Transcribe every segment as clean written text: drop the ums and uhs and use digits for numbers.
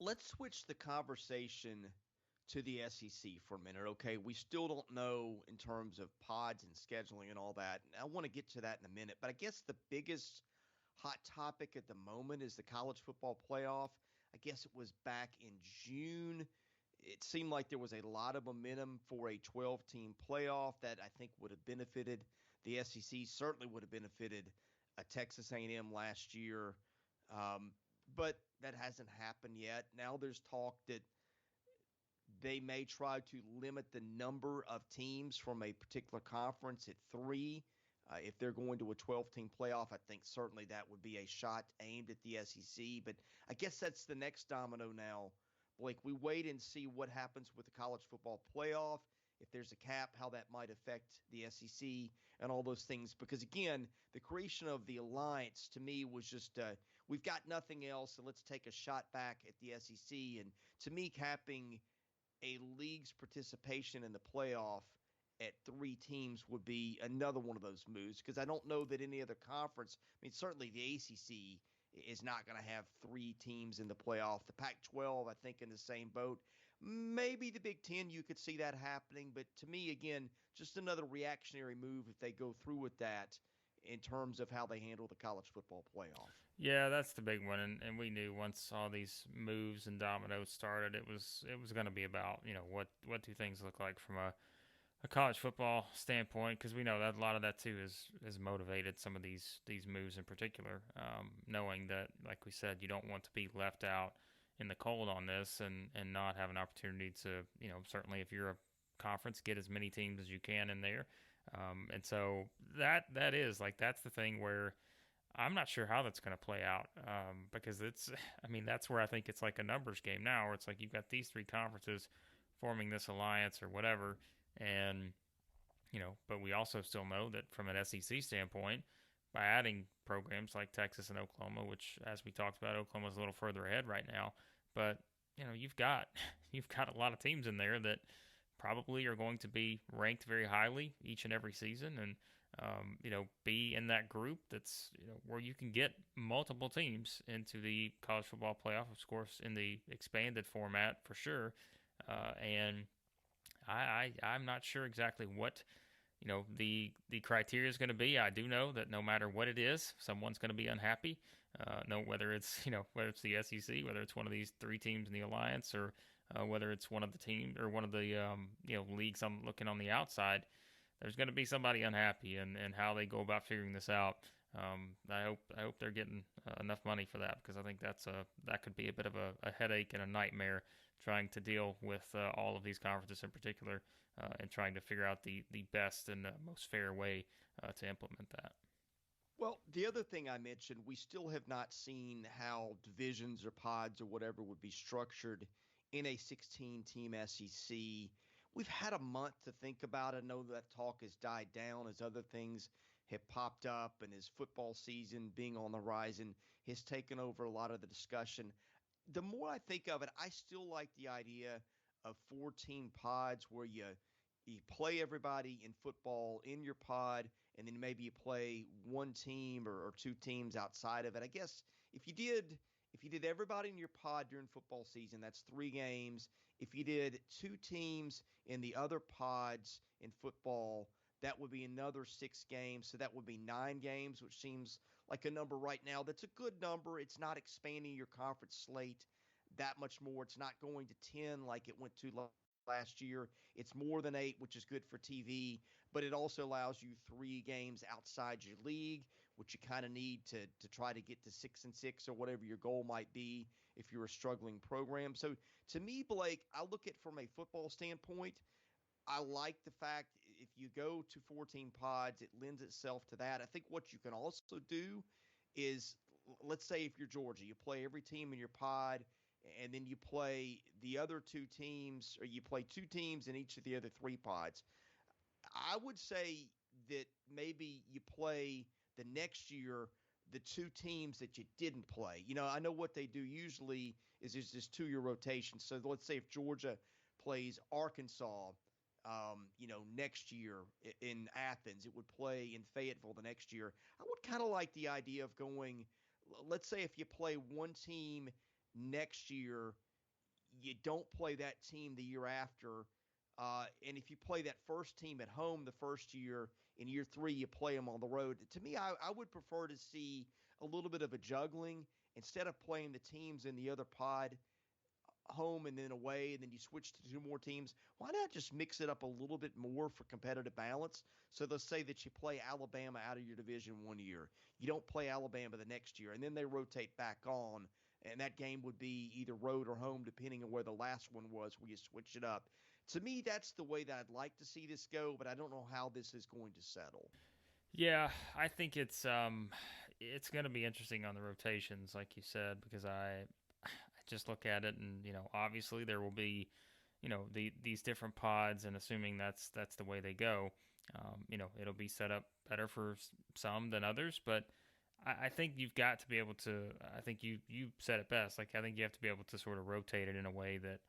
Let's switch the conversation to the SEC for a minute, okay? We still don't know in terms of pods and scheduling and all that. And I want to get to that in a minute, but I guess the biggest hot topic at the moment is the college football playoff. I guess it was back in June. It seemed like there was a lot of momentum for a 12-team playoff that I think would have benefited the SEC, certainly would have benefited Texas A&M last year. But that hasn't happened yet. Now there's talk that they may try to limit the number of teams from a particular conference at three. If they're going to a 12-team playoff, I think certainly that would be a shot aimed at the SEC. But I guess that's the next domino now, Blake. We wait and see what happens with the college football playoff. If there's a cap, how that might affect the SEC and all those things. Because, again, the creation of the alliance to me was just we've got nothing else, so let's take a shot back at the SEC. And to me, capping a league's participation in the playoff at three teams would be another one of those moves because I don't know that any other conference, I mean, certainly the ACC is not going to have three teams in the playoff. The Pac-12, I think, in the same boat. Maybe the Big Ten, you could see that happening. But to me, again, just another reactionary move if they go through with that in terms of how they handle the college football playoff. Yeah, that's the big one, and we knew once all these moves and dominoes started, it was going to be about what do things look like from a college football standpoint, because we know that a lot of that too is motivated some of these moves in particular, knowing that, like we said, you don't want to be left out in the cold on this and not have an opportunity to, certainly if you're a conference, get as many teams as you can in there. And so that is like, that's the thing where I'm not sure how that's going to play out, because that's where I think it's like a numbers game now, where it's like you've got these three conferences forming this alliance or whatever, and but we also still know that from an SEC standpoint, by adding programs like Texas and Oklahoma, which, as we talked about, Oklahoma's a little further ahead right now, but you've got you've got a lot of teams in there that probably are going to be ranked very highly each and every season, and be in that group that's where you can get multiple teams into the college football playoff, of course, in the expanded format for sure. And I'm not sure exactly what the criteria is going to be. I do know that no matter what it is, someone's going to be unhappy. No, whether it's whether it's the SEC, whether it's one of these three teams in the alliance, or whether it's one of the team or one of the leagues I'm looking on the outside, there's going to be somebody unhappy, and how they go about figuring this out. I hope they're getting enough money for that, because I think that could be a bit of a headache and a nightmare trying to deal with all of these conferences in particular, and trying to figure out the best and most fair way to implement that. Well, the other thing I mentioned, we still have not seen how divisions or pods or whatever would be structured in a 16-team SEC. We've had a month to think about it. I know that talk has died down as other things have popped up, and as football season being on the horizon has taken over a lot of the discussion. The more I think of it, I still like the idea of 14 pods where you play everybody in football in your pod, and then maybe you play one team or two teams outside of it. I guess if you did everybody in your pod during football season, that's three games. If you did two teams in the other pods in football, that would be another 6 games. So that would be 9 games, which seems like a number right now. That's a good number. It's not expanding your conference slate that much more. It's not going to 10 like it went to last year. It's more than 8, which is good for TV, but it also allows you 3 games outside your league, which you kind of need to try to get to 6-6 or whatever your goal might be if you're a struggling program. So to me, Blake, I look at it from a football standpoint. I like the fact if you go to 14 pods, it lends itself to that. I think what you can also do is, let's say if you're Georgia, you play every team in your pod, and then you play the other two teams, or you play two teams in each of the other 3 pods. I would say that maybe you play the next year the two teams that you didn't play. I know what they do usually is there's this 2-year rotation. So let's say if Georgia plays Arkansas, next year in Athens, it would play in Fayetteville the next year. I would kind of like the idea of going, let's say if you play one team next year you don't play that team the year after. And if you play that first team at home the first year, in year 3 you play them on the road. To me, I would prefer to see a little bit of a juggling instead of playing the teams in the other pod home and then away, and then you switch to 2 more teams. Why not just mix it up a little bit more for competitive balance? So they'll say that you play Alabama out of your division 1 year, you don't play Alabama the next year, and then they rotate back on, and that game would be either road or home depending on where the last one was, where you switch it up. To me, that's the way that I'd like to see this go, but I don't know how this is going to settle. Yeah, I think it's going to be interesting on the rotations, like you said, because I just look at it, and obviously there will be these different pods, and assuming that's the way they go, it'll be set up better for some than others, but I think you've got to be able to. I think you said it best. Like I think you have to be able to sort of rotate it in a way that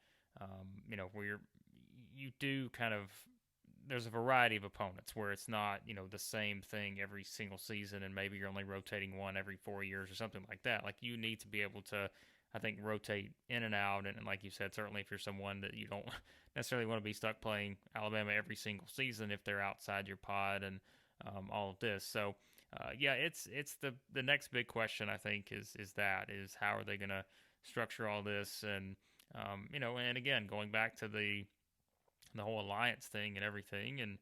where you do kind of, there's a variety of opponents where it's not the same thing every single season, and maybe you're only rotating one every 4 years or something like that. Like you need to be able to, I think, rotate in and out, and like you said, certainly if you're someone that you don't necessarily want to be stuck playing Alabama every single season if they're outside your pod and all of this. So yeah, it's the next big question, I think, is how are they going to structure all this, and and again, going back to the whole alliance thing and everything, and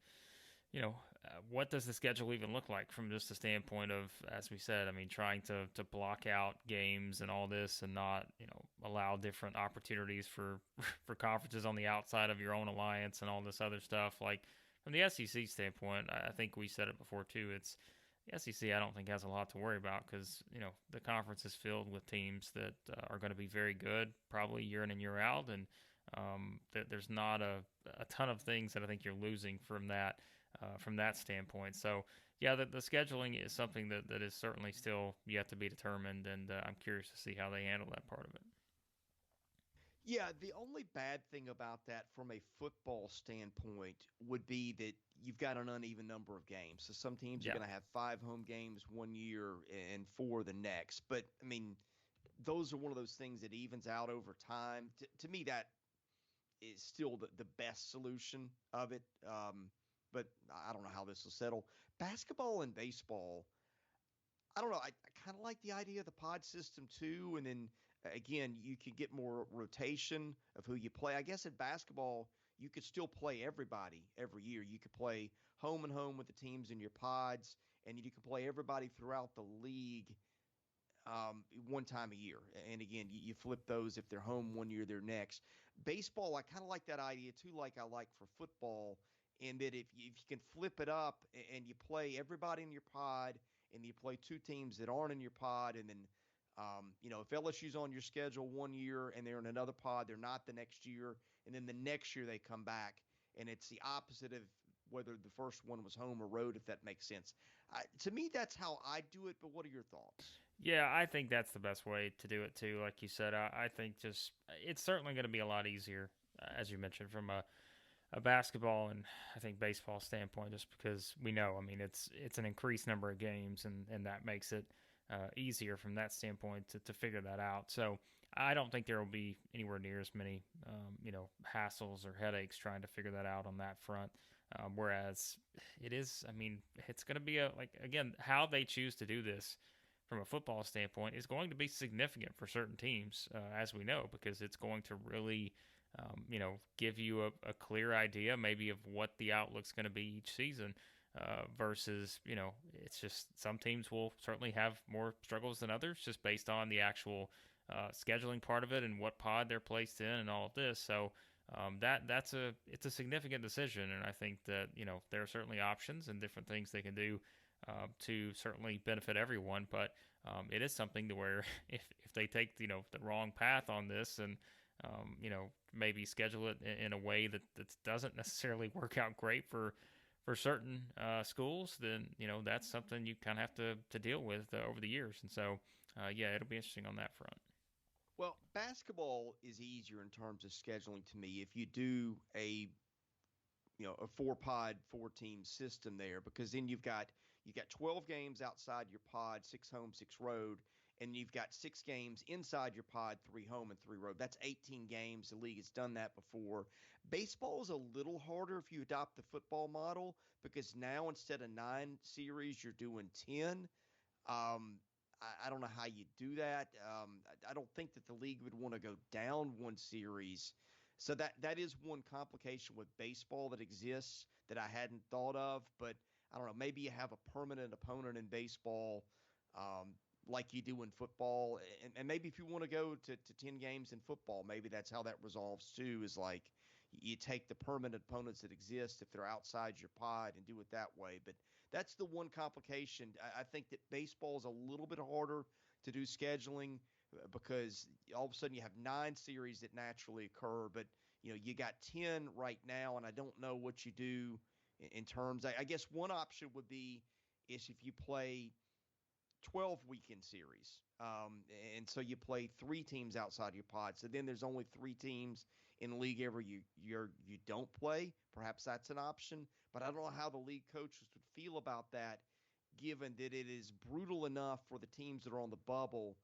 what does the schedule even look like from just the standpoint of, as we said, I mean, trying to block out games and all this, and not allow different opportunities for for conferences on the outside of your own alliance and all this other stuff. Like from the SEC standpoint, I think we said it before too. It's the SEC. I don't think has a lot to worry about because the conference is filled with teams that are going to be very good, probably year in and year out, and there's not a ton of things that I think you're losing from that standpoint. So yeah, the scheduling is something that is certainly still yet to be determined, and I'm curious to see how they handle that part of it. Yeah, the only bad thing about that from a football standpoint would be that you've got an uneven number of games. So some teams are Yeah. going to have 5 home games 1 year and 4 the next. But I mean, those are one of those things that evens out over time. To me, that is still the best solution of it. But I don't know how this will settle. Basketball and baseball, I don't know. I kind of like the idea of the pod system too. And then again, you could get more rotation of who you play. I guess in basketball, you could still play everybody every year. You could play home and home with the teams in your pods, and you could play everybody throughout the league one time a year. And again, you flip those if they're home 1 year, they're next. Baseball, I kind of like that idea too, like I like for football, in that if you can flip it up and you play everybody in your pod and you play 2 teams that aren't in your pod, and then if LSU's on your schedule 1 year and they're in another pod, they're not the next year, and then the next year they come back, and it's the opposite of whether the first one was home or road, if that makes sense. To me, that's how I do it. But what are your thoughts? Yeah, I think that's the best way to do it too. Like you said, I think just it's certainly going to be a lot easier, as you mentioned, from a basketball and I think baseball standpoint, just because we know, I mean, it's an increased number of games, and that makes it easier from that standpoint to figure that out. So I don't think there will be anywhere near as many hassles or headaches trying to figure that out on that front. Whereas it is, I mean, it's going to be like again, how they choose to do this from a football standpoint is going to be significant for certain teams, as we know, because it's going to really, give you a clear idea maybe of what the outlook's going to be each season. Versus, it's just some teams will certainly have more struggles than others just based on the actual scheduling part of it and what pod they're placed in and all of this. So it's a significant decision, and I think that there are certainly options and different things they can do to certainly benefit everyone. But it is something to where if they take the wrong path on this and maybe schedule it in a way that doesn't necessarily work out great for certain schools, then that's something you kind of have to deal with over the years. And so yeah, it'll be interesting on that front. Well, basketball is easier in terms of scheduling to me if you do a 4 pod 4 team system there, because then you've got 12 games outside your pod, 6 home, 6 road, and you've got 6 games inside your pod, 3 home and 3 road. That's 18 games. The league has done that before. Baseball is a little harder if you adopt the football model because now instead of 9 series, you're doing 10. I don't know how you do that. I don't think that the league would want to go down 1 series. So that is one complication with baseball that exists that I hadn't thought of. But I don't know. Maybe you have a permanent opponent in baseball, like you do in football, and maybe if you want to go to 10 games in football, maybe that's how that resolves too. Is like you take the permanent opponents that exist if they're outside your pod and do it that way. But that's the one complication. I think that baseball is a little bit harder to do scheduling because all of a sudden you have 9 series that naturally occur, but you got 10 right now, and I don't know what you do in terms. I guess one option would be is if you play 12 weekend series. And so you play 3 teams outside your pod. So then there's only 3 teams in the league ever you don't play. Perhaps that's an option. But I don't know how the league coaches would feel about that, given that it is brutal enough for the teams that are on the bubble.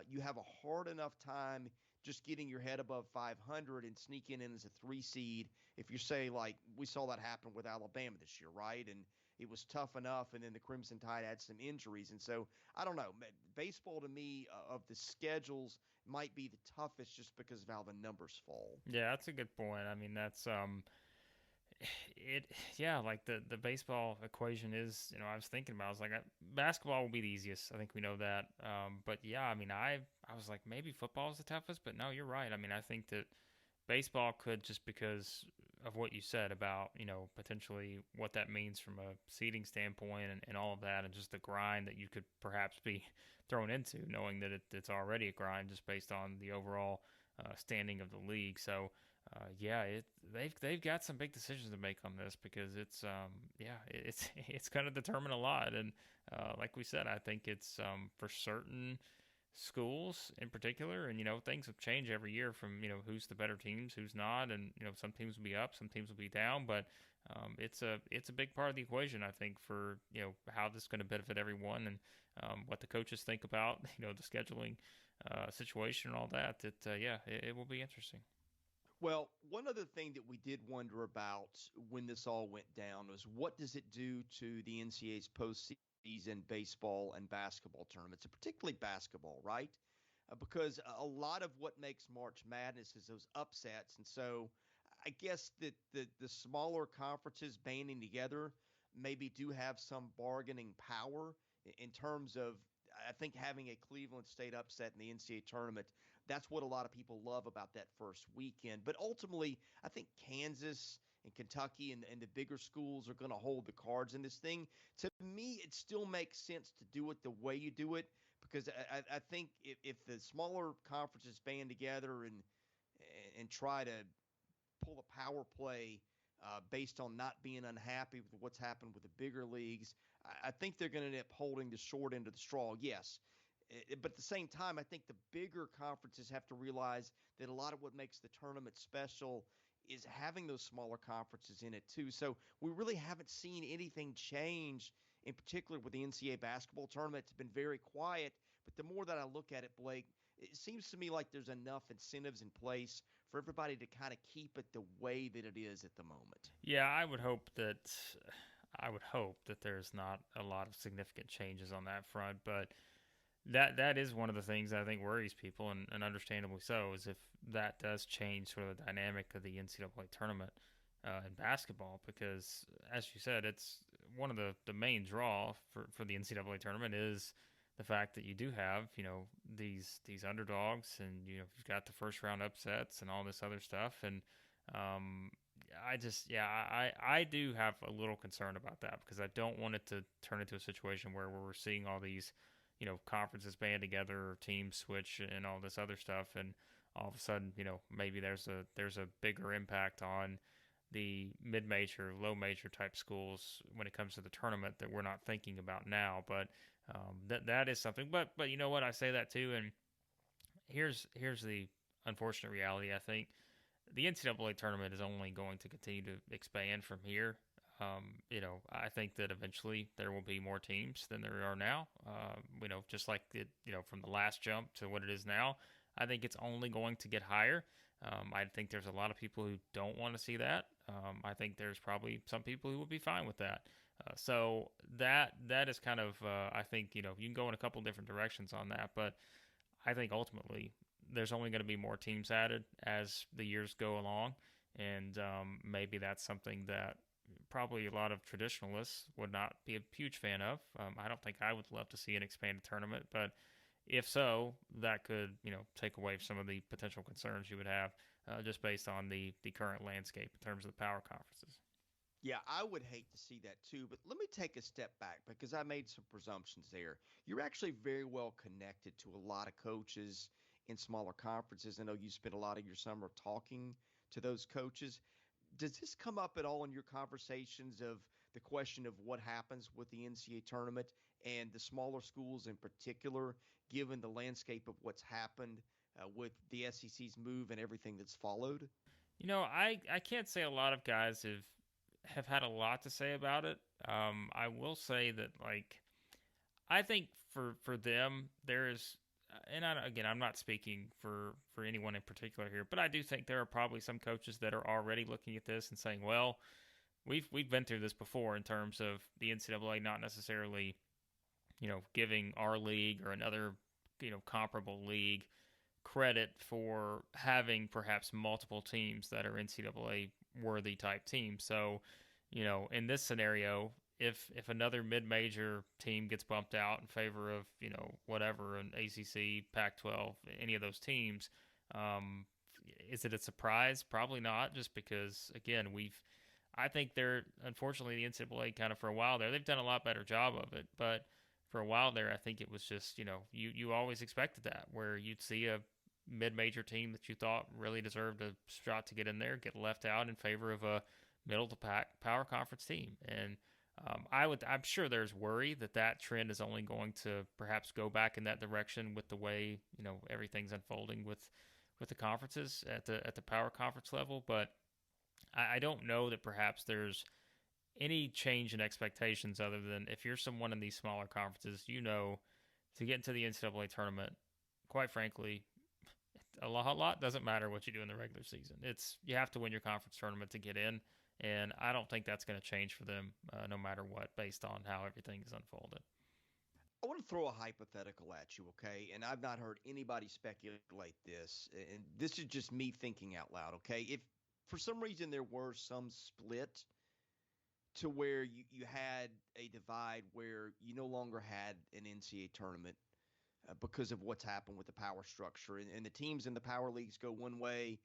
You have a hard enough time just getting your head above 500 and sneaking in as a 3 seed. If you say, like, we saw that happen with Alabama this year, right? And it was tough enough, and then the Crimson Tide had some injuries. And so, I don't know. Baseball, to me, of the schedules, might be the toughest just because of how the numbers fall. Yeah, that's a good point. I mean, that's it. Yeah, like the baseball equation is. I was thinking about. I was like, basketball will be the easiest. I think we know that. But yeah, I mean, I was like, maybe football is the toughest. But no, you're right. I mean, I think that baseball could, just because of what you said about, potentially what that means from a seeding standpoint and all of that, and just the grind that you could perhaps be thrown into, knowing that it's already a grind just based on the overall standing of the league. So, yeah, they've got some big decisions to make on this because it's going to determine a lot. And like we said, I think it's for certain schools in particular, and things have changed every year from who's the better teams, who's not, and some teams will be up, some teams will be down, but it's a big part of the equation, I think, for how this is going to benefit everyone, and what the coaches think about the scheduling situation and all that. It will be interesting. Well, one other thing that we did wonder about when this all went down was what does it do to the NCAA's postseason baseball and basketball tournaments, and particularly basketball, right? Because a lot of what makes March Madness is those upsets, and so I guess that the smaller conferences banding together maybe do have some bargaining power in terms of. I think having a Cleveland State upset in the NCAA tournament, that's what a lot of people love about that first weekend. But ultimately, I think Kansas and Kentucky and the bigger schools are going to hold the cards in this thing. To me, it still makes sense to do it the way you do it because I think if the smaller conferences band together and try to pull a power play based on not being unhappy with what's happened with the bigger leagues, I think they're going to end up holding the short end of the straw. Yes. But at the same time, I think the bigger conferences have to realize that a lot of what makes the tournament special is having those smaller conferences in it too. So we really haven't seen anything change, in particular with the NCAA basketball tournament. It's been very quiet. But the more that I look at it, Blake, it seems to me like there's enough incentives in place for everybody to kind of keep it the way that it is at the moment. Yeah, I would hope that there's not a lot of significant changes on that front, but that is one of the things that I think worries people, and understandably so, is if that does change sort of the dynamic of the NCAA tournament in basketball, because as you said, it's one of the main draw for the NCAA tournament is the fact that you do have these underdogs, and you've got the first round upsets and all this other stuff, and um, I do have a little concern about that because I don't want it to turn into a situation where we're seeing all these conferences band together or teams switch and all this other stuff, and all of a sudden maybe there's a bigger impact on the mid-major, low-major type schools when it comes to the tournament that we're not thinking about now. But that is something. But you know what? I say that too, and here's the unfortunate reality. I think the NCAA tournament is only going to continue to expand from here. I think that eventually there will be more teams than there are now. Just like from the last jump to what it is now, I think it's only going to get higher. I think there's a lot of people who don't want to see that. I think there's probably some people who would be fine with that. So that is kind of I think you can go in a couple different directions on that, but I think ultimately there's only going to be more teams added as the years go along, and maybe that's something that probably a lot of traditionalists would not be a huge fan of. I don't think I would love to see an expanded tournament, but if so, that could take away some of the potential concerns you would have just based on the current landscape in terms of the power conferences. Yeah, I would hate to see that too, but let me take a step back because I made some presumptions there. You're actually very well connected to a lot of coaches in smaller conferences. I know you spent a lot of your summer talking to those coaches. Does this come up at all in your conversations of the question of what happens with the NCAA tournament and the smaller schools in particular, given the landscape of what's happened with the SEC's move and everything that's followed? I can't say a lot of guys have had a lot to say about it. I will say that I think for them there is, and again I'm not speaking for anyone in particular here, but I do think there are probably some coaches that are already looking at this and saying, well, we've been through this before in terms of the NCAA not necessarily giving our league or another comparable league credit for having perhaps multiple teams that are NCAA worthy type teams. So, in this scenario, if another mid-major team gets bumped out in favor of whatever an ACC, Pac-12, any of those teams, um, is it a surprise? Probably not, just because again I think they're unfortunately the NCAA kind of for a while there they've done a lot better job of it, but for a while there I think it was just you always expected that where you'd see a mid-major team that you thought really deserved a shot to get in there get left out in favor of a middle to pack power conference team. And I'm sure there's worry that that trend is only going to perhaps go back in that direction with the way everything's unfolding with the conferences at the power conference level. But I don't know that perhaps there's any change in expectations other than if you're someone in these smaller conferences, to get into the NCAA tournament, quite frankly, a lot doesn't matter what you do in the regular season. It's you have to win your conference tournament to get in, and I don't think that's going to change for them, no matter what, based on how everything is unfolded. I want to throw a hypothetical at you, okay? And I've not heard anybody speculate this. And this is just me thinking out loud, okay? If for some reason there were some split to where you had a divide where you no longer had an NCAA tournament because of what's happened with the power structure, and the teams in the power leagues go one way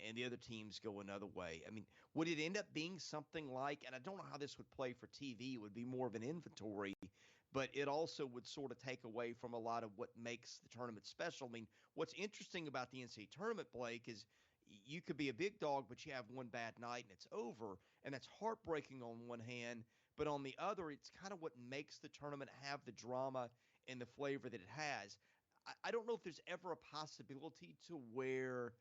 and the other teams go another way. I mean, would it end up being something like, and I don't know how this would play for TV, it would be more of an inventory, but it also would sort of take away from a lot of what makes the tournament special. I mean, what's interesting about the NCAA tournament, Blake, is you could be a big dog, but you have one bad night and it's over. And that's heartbreaking on one hand, but on the other, it's kind of what makes the tournament have the drama and the flavor that it has. I don't know if there's ever a possibility to where,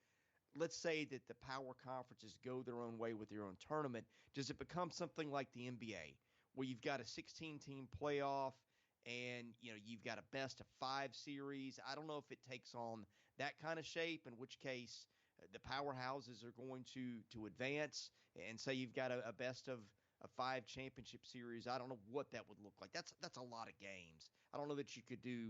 let's say that the power conferences go their own way with their own tournament. Does it become something like the NBA, where you've got a 16-team playoff and you've got a best of 5 series? I don't know if it takes on that kind of shape, in which case the powerhouses are going to advance, and say you've got a best of a 5 championship series. I don't know what that would look like. That's a lot of games. I don't know that you could do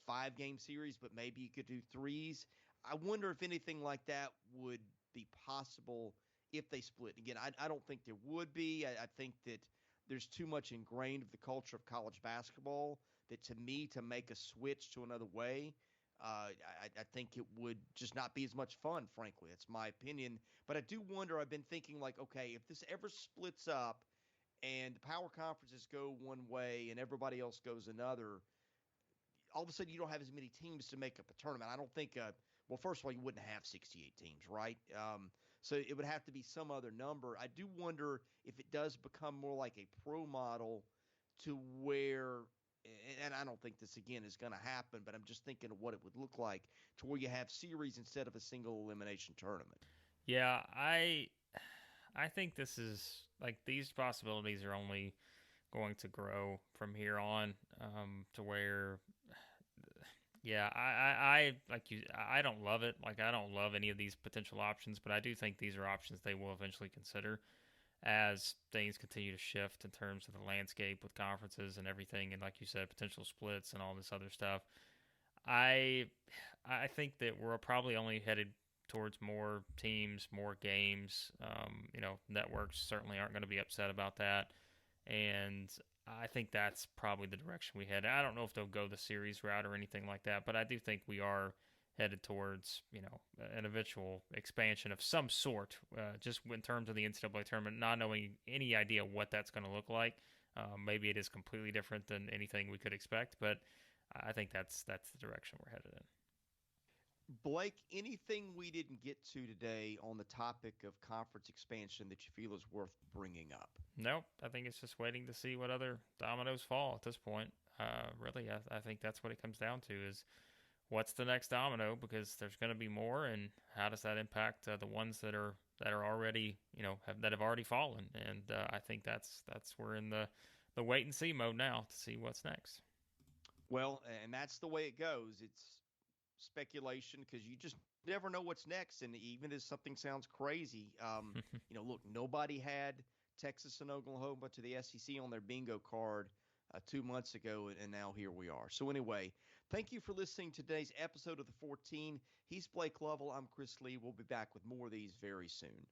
5-game series, but maybe you could do threes. I wonder if anything like that would be possible if they split. Again, I don't think there would be. I think that there's too much ingrained of the culture of college basketball that, to me, to make a switch to another way, I think it would just not be as much fun, frankly. That's my opinion. But I do wonder, I've been thinking okay, if this ever splits up and the power conferences go one way and everybody else goes another, all of a sudden you don't have as many teams to make up a tournament. I don't think, well, first of all, you wouldn't have 68 teams, right? So it would have to be some other number. I do wonder if it does become more like a pro model to where, and I don't think this again is going to happen, but I'm just thinking of what it would look like to where you have series instead of a single elimination tournament. Yeah, I think this is like these possibilities are only going to grow from here on, to where, yeah, I like you. I don't love it. Like I don't love any of these potential options, but I do think these are options they will eventually consider as things continue to shift in terms of the landscape with conferences and everything, and like you said, potential splits and all this other stuff. I I think that we're probably only headed towards more teams, more games. Networks certainly aren't going to be upset about that, and I think that's probably the direction we head. I don't know if they'll go the series route or anything like that, but I do think we are headed towards an eventual expansion of some sort. Just in terms of the NCAA tournament, not knowing any idea what that's going to look like. Maybe it is completely different than anything we could expect, but I think that's the direction we're headed in. Blake, anything we didn't get to today on the topic of conference expansion that you feel is worth bringing up? Nope, I think it's just waiting to see what other dominoes fall at this point. Really, I think that's what it comes down to is what's the next domino, because there's going to be more, and how does that impact the ones that are already that have already fallen. And I think that's we're in the wait and see mode now to see what's next. Well, and that's the way it goes. It's speculation because you just never know what's next. And even if something sounds crazy, look, nobody had Texas and Oklahoma to the SEC on their bingo card 2 months ago, and now here we are. So anyway, thank you for listening to today's episode of the 14. He's Blake Lovell. I'm Chris Lee. We'll be back with more of these very soon.